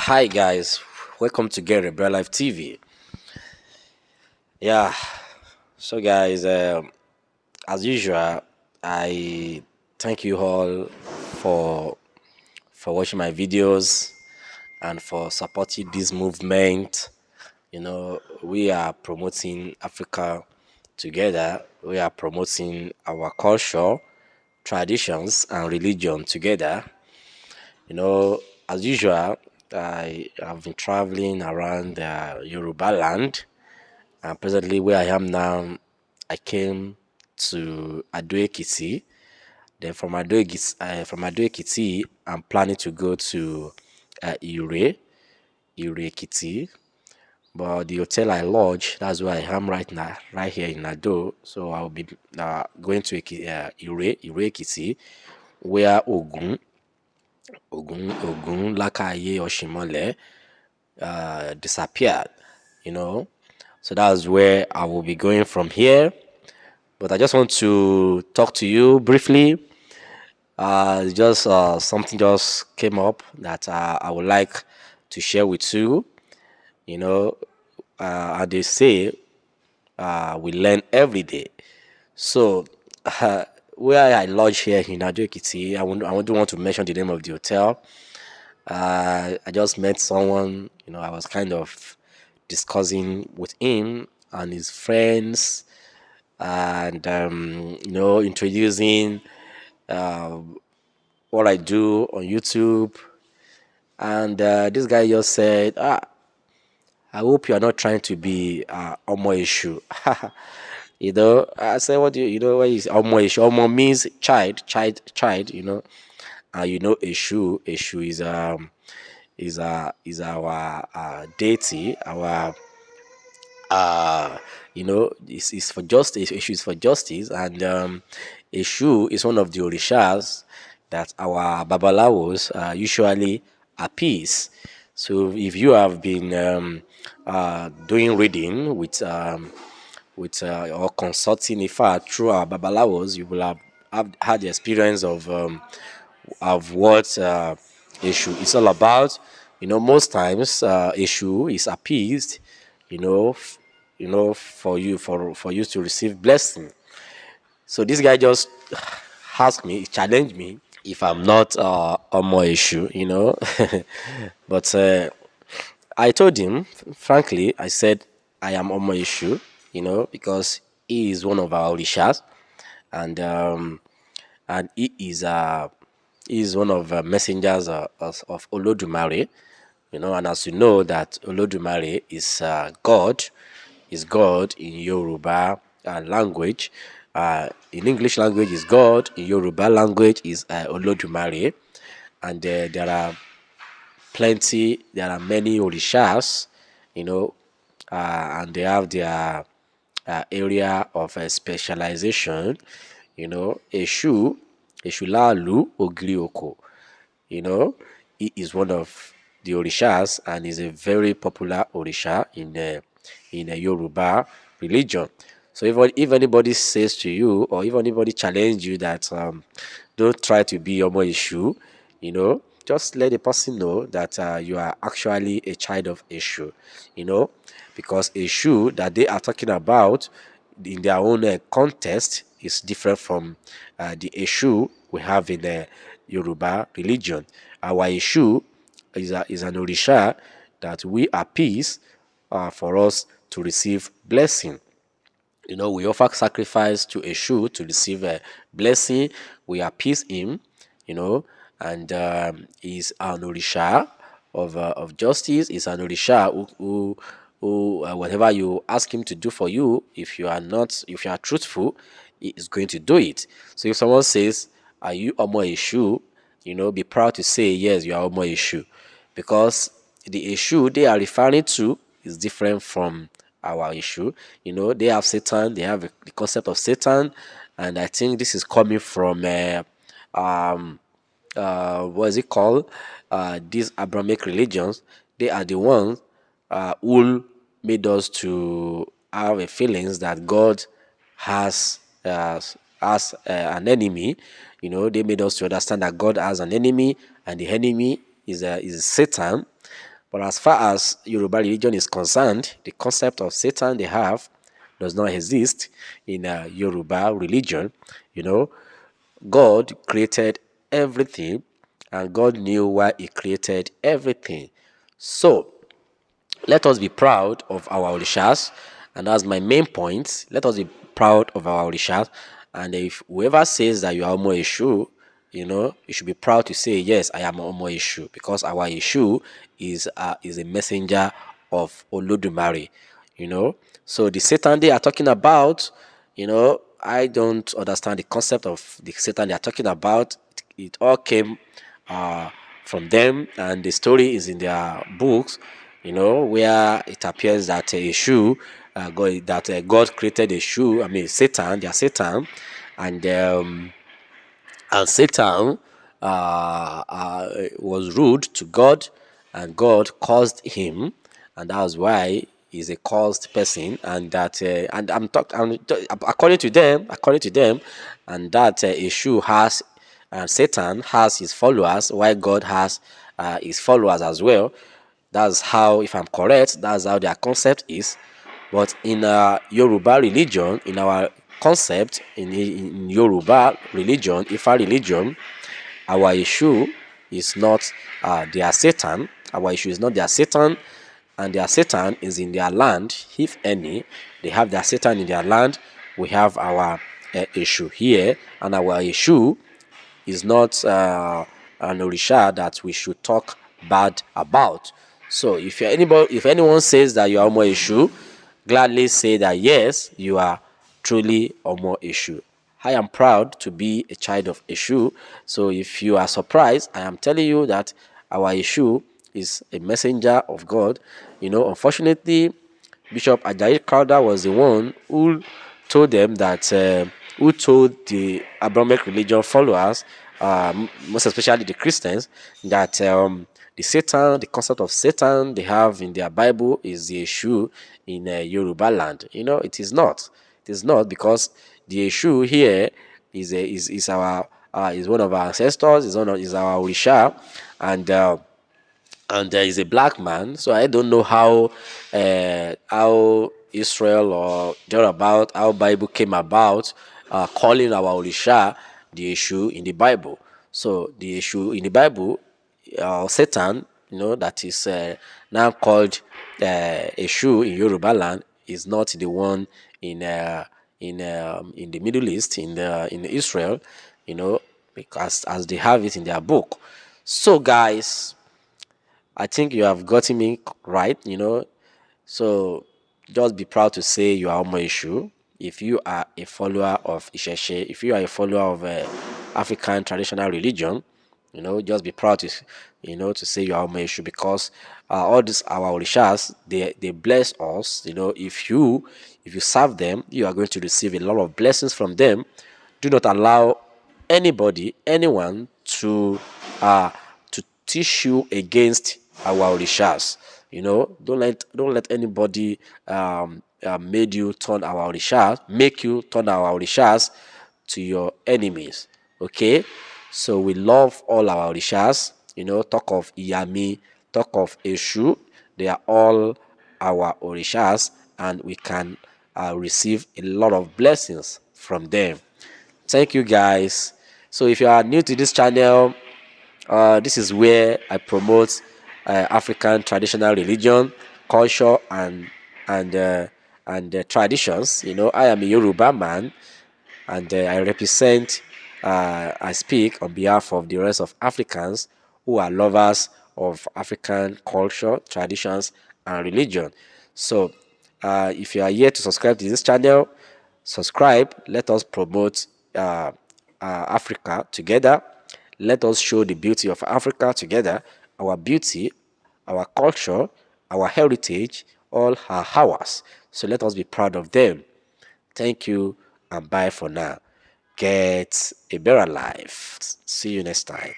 Hi guys, welcome to Get Rebel Live TV. Yeah, so guys, as usual, I thank you all for watching my videos and for supporting this movement. We are promoting Africa together. We are promoting our culture, traditions, and religion together. As usual, I have been traveling around Yoruba land, and presently where I am now, I came to Ado-Ekiti. Then from Ado-Ekiti, I'm planning to go to Ire Ekiti. But the hotel I lodge, that's where I am right now, right here in Ado. So I'll be going to Ire Ekiti, where Ogun Lakaye Oshimole disappeared, you know. So that's where I will be going from here. But I just want to talk to you briefly. Just something just came up that I would like to share with you. You know, and they say we learn every day. So, where I lodge here in Ado-Ekiti, I don't want to mention the name of the hotel. I just met someone, I was kind of discussing with him and his friends and, introducing uh, what I do on YouTube. And this guy just said, I hope you are not trying to be Omo issue. I said, what do what is Omo issue? Omo means child, issue is our deity, our is for justice. Issue is for justice, and Eshu is one of the orishas that our babalawos usually appease. So if you have been doing reading with or consulting Ifa through our babalawos, you will have had the experience of what issue is all about. Most times issue is appeased, you know, for you to receive blessing. So this guy just asked me, challenged me if I'm not on my issue, but I told him, frankly, I said I am on my issue, because he is one of our orishas, and he is one of messengers of Olodumare, and as you know that Olodumare is God in Yoruba language. In English language is God, in Yoruba language is Olodumare, and there are many orishas, and they have their area of specialization. Esu Laalu Ogiri Oko. He is one of the orishas and is a very popular orisha in the Yoruba religion. So if anybody says to you, or if anybody challenge you that don't try to be Omo Eshu, just let the person know that you are actually a child of Eshu, because Eshu that they are talking about in their own context is different from the Eshu we have in the Yoruba religion. Our Eshu is an Orisha that we appease for us to receive blessing. We offer sacrifice to Eshu to receive a blessing. We appease him, and he's an Orisha of justice. He's an Orisha who whatever you ask him to do for you, if you are truthful, he is going to do it. So if someone says, "Are you Omo Eshu?" Be proud to say, "Yes, you are Omo Eshu," because the issue they are referring to is different from our issue. They have Satan, they have the concept of Satan, and I think this is coming from what is it called? These Abrahamic religions. They are the ones who made us to have a feelings that God has an enemy. They made us to understand that God has an enemy, and the enemy is Satan. But as far as Yoruba religion is concerned, the concept of Satan they have does not exist in Yoruba religion. You know, God created everything, and God knew why He created everything. So let us be proud of our Orishas, and that's my main point. Let us be proud of our Orishas, and if whoever says that you are Omo Eshu, you should be proud to say yes, I am Omo Eshu, because our Eshu is a messenger of Olodumare. So the Satan they are talking about, I don't understand the concept of the Satan they are talking about. It all came uh, from them, and the story is in their books, where it appears that a shoe, God created a shoe. I mean, Satan, they are Satan, and Satan was rude to God, and God caused him, and that was why he's a caused person. And that, and according to them, and that issue has, Satan has his followers, while God has his followers as well. That's how, if I'm correct, that's how their concept is. But in Yoruba religion, in our concept, in Yoruba religion, Ifa religion, our issue is not their Satan. Our issue is not their Satan, and their Satan is in their land. If any, they have their Satan in their land. We have our issue here, and our issue is not an Orisha that we should talk bad about. So if anyone says that you are Omo Eshu, gladly say that yes, you are truly Omo Eshu. I am proud to be a child of Eshu. So if you are surprised, I am telling you that our Eshu is a messenger of God. Unfortunately, Bishop Ajayi Crowther was the one who told them that, who told the Abrahamic religion followers, most especially the Christians, that the concept of Satan they have in their Bible is the issue in Yoruba land. It is not. It is not, because the issue here is one of our ancestors, is our Orisha, and there is a black man. So I don't know how Israel or thereabout, how Bible came about calling our Orisha the issue in the Bible. So the issue in the Bible, Satan, that is now called issue in Yoruba land, is not the one in the Middle East, in Israel, because as they have it in their book. So guys, I think you have gotten me right. So just be proud to say you are Omo Eshu. If you are a follower of Isheshe, if you are a follower of African traditional religion, just be proud to say you are Omo Eshu, because all these our Orishas, they bless us. If you serve them, you are going to receive a lot of blessings from them. Do not allow anyone to teach you against our Orishas. Don't let anybody make you turn our Orishas to your enemies. Okay? So we love all our Orishas. Talk of Iyami, talk of Eshu. They are all our Orishas, and we can receive a lot of blessings from them. Thank you guys. So if you are new to this channel, this is where I promote African traditional religion, culture, and traditions. I am a Yoruba man, and I speak on behalf of the rest of Africans who are lovers of African culture, traditions, and religion. So, if you are here to subscribe to this channel, subscribe. Let us promote Africa together. Let us show the beauty of Africa together. Our beauty, our culture, our heritage, all are ours. So let us be proud of them. Thank you, and bye for now. Get a better life. See you next time.